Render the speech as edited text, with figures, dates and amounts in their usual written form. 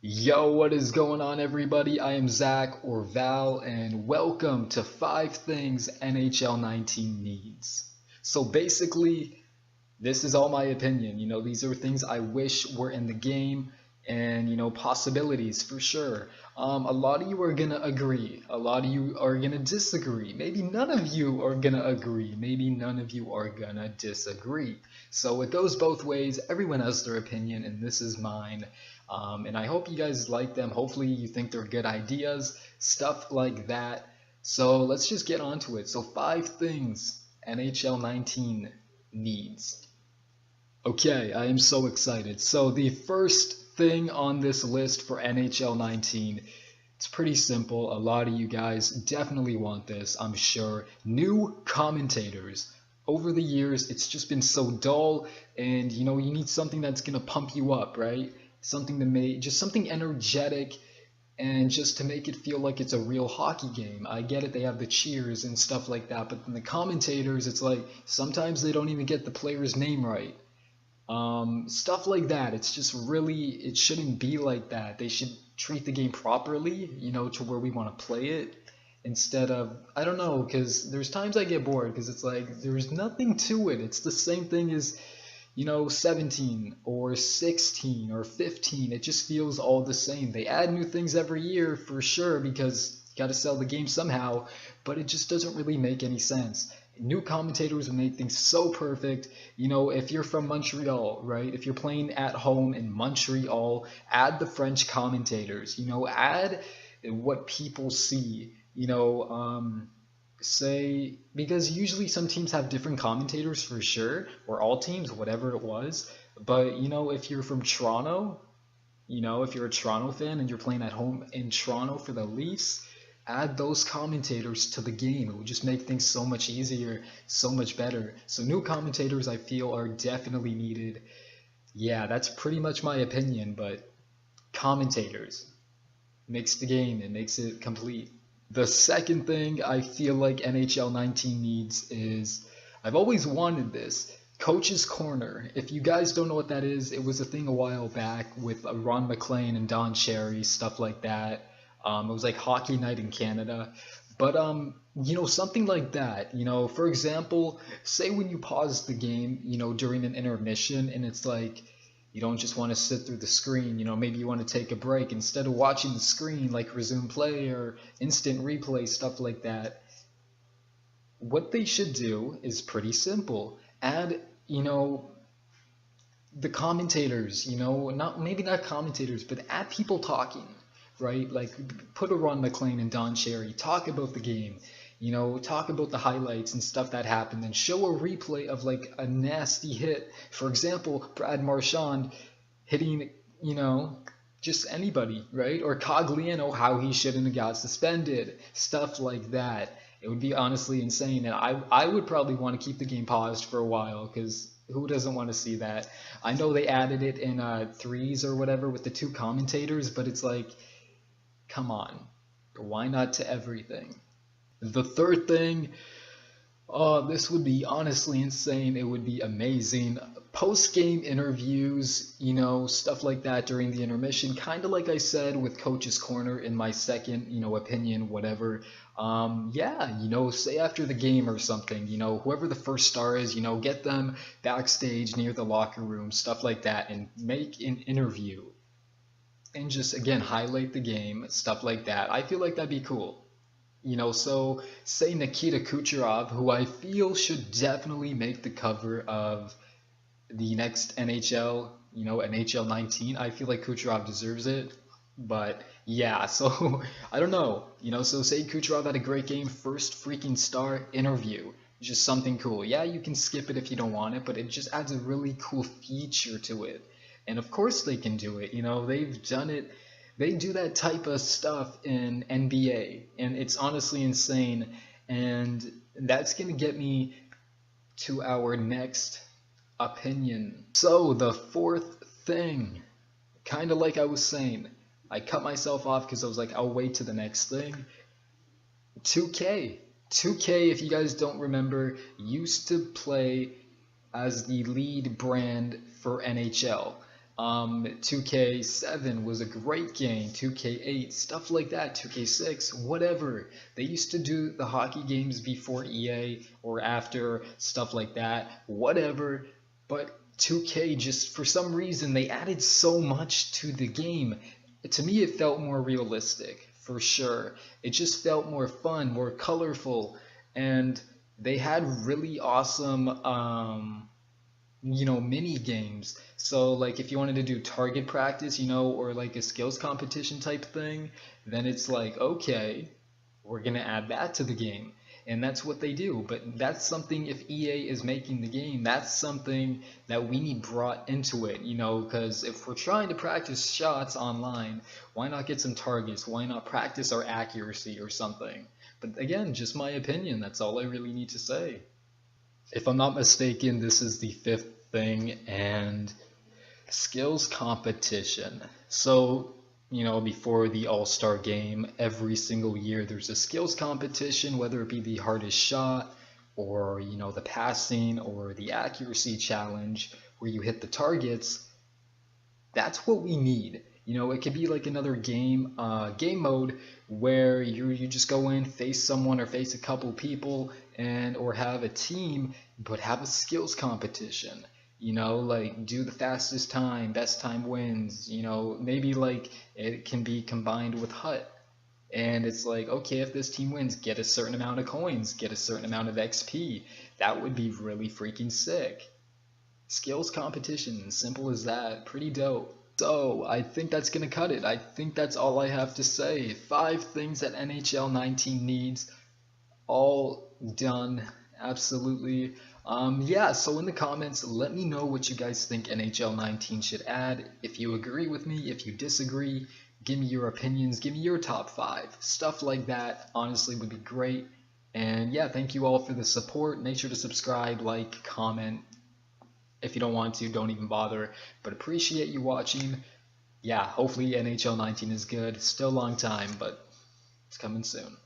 Yo, what is going on, everybody? I am Zach or Val, and welcome to 5 Things NHL 19 Needs. So basically, this is all my opinion. These are things I wish were in the game and, possibilities for sure. A lot of you are gonna agree. A lot of you are gonna disagree. Maybe none of you are gonna agree. Maybe none of you are gonna disagree. So it goes both ways. Everyone has their opinion, and this is mine. And I hope you guys like them. Hopefully you think they're good ideas, stuff like that. So let's just get on to it. So 5 things NHL 19 needs. Okay, I am so excited. So the first thing on this list for NHL 19, it's pretty simple. A lot of you guys definitely want this, I'm sure. New commentators. Over the years, it's just been so dull, and you need something that's gonna pump you up, right? Something to make, just something energetic, and just to make it feel like it's a real hockey game. I get it, they have the cheers and stuff like that, but then the commentators, it's like sometimes they don't even get the player's name right. Stuff like that. It's just really, it shouldn't be like that. They should treat the game properly, to where we want to play it instead of, I don't know, because there's times I get bored because it's like there's nothing to it. It's the same thing as, 17 or 16 or 15. It just feels all the same. They add new things every year for sure because you got to sell the game somehow, but it just doesn't really make any sense. New commentators would make things so perfect. If you're from Montreal, right? If you're playing at home in Montreal, add the French commentators. Add what people see. Say, because usually some teams have different commentators for sure, or all teams, whatever it was. But if you're from Toronto, if you're a Toronto fan and you're playing at home in Toronto for the Leafs, add those commentators to the game. It would just make things so much easier, so much better. So new commentators, I feel, are definitely needed. Yeah, that's pretty much my opinion, but commentators makes the game, it makes it complete. The second thing I feel like NHL 19 needs is, I've always wanted this, Coach's Corner. If you guys don't know what that is, it was a thing a while back with Ron McLean and Don Cherry, stuff like that. It was like Hockey Night in Canada. But something like that. For example, say when you pause the game, during an intermission, and it's like you don't just want to sit through the screen. Maybe you want to take a break instead of watching the screen, like resume play or instant replay, stuff like that. What they should do is pretty simple. Add, the commentators, not maybe not commentators, but add people talking, right? Like put a Ron McLean and Don Cherry, talk about the game, talk about the highlights and stuff that happened, and show a replay of like a nasty hit. For example, Brad Marchand hitting, just anybody, right? Or Cogliano, how he shouldn't have got suspended, stuff like that. It would be honestly insane, and I would probably want to keep the game paused for a while because who doesn't want to see that? I know they added it in threes or whatever with the two commentators, but it's like, come on, why not to everything? The third thing, oh, this would be honestly insane. It would be amazing. Post-game interviews, stuff like that during the intermission, kind of like I said with Coach's Corner in my second, opinion, whatever. Yeah, say after the game or something, whoever the first star is, get them backstage near the locker room, stuff like that, and make an interview and just, again, highlight the game, stuff like that. I feel like that'd be cool. So say Nikita Kucherov, who I feel should definitely make the cover of the next NHL, NHL 19. I feel like Kucherov deserves it. But yeah, so I don't know. So say Kucherov had a great game, first freaking star interview. Just something cool. Yeah, you can skip it if you don't want it, but it just adds a really cool feature to it. And of course they can do it. They've done it. They do that type of stuff in NBA, and it's honestly insane. And that's going to get me to our next opinion. So the fourth thing, kind of like I was saying, I cut myself off because I was like, I'll wait to the next thing. 2K. 2K, if you guys don't remember, used to play as the lead brand for NHL. 2K7 was a great game, 2K8, stuff like that, 2K6, whatever. They used to do the hockey games before EA or after, stuff like that, whatever. But 2K, just for some reason, they added so much to the game. To me, it felt more realistic, for sure. It just felt more fun, more colorful, and they had really awesome mini games. So like if you wanted to do target practice, or like a skills competition type thing, then it's like, okay, we're gonna add that to the game. And that's what they do. But that's something, if EA is making the game, that's something that we need brought into it, because if we're trying to practice shots online, why not get some targets? Why not practice our accuracy or something? But again, just my opinion. That's all I really need to say. If I'm not mistaken, this is the fifth thing, and skills competition. So, before the All-Star game, every single year there's a skills competition, whether it be the hardest shot or, the passing or the accuracy challenge where you hit the targets. That's what we need. It could be like another game mode where you just go in, face someone or face a couple people, or have a team, but have a skills competition. Like do the fastest time, best time wins. Maybe like it can be combined with HUT. And it's like, okay, if this team wins, get a certain amount of coins, get a certain amount of XP. That would be really freaking sick. Skills competition, simple as that, pretty dope. So, I think that's going to cut it. I think that's all I have to say. 5 things that NHL 19 needs, all done, absolutely. Yeah, so in the comments, let me know what you guys think NHL 19 should add. If you agree with me, if you disagree, give me your opinions, give me your top 5. Stuff like that, honestly, would be great. And yeah, thank you all for the support. Make sure to subscribe, like, comment. If you don't want to, don't even bother. But appreciate you watching. Yeah, hopefully NHL 19 is good. Still a long time, but it's coming soon.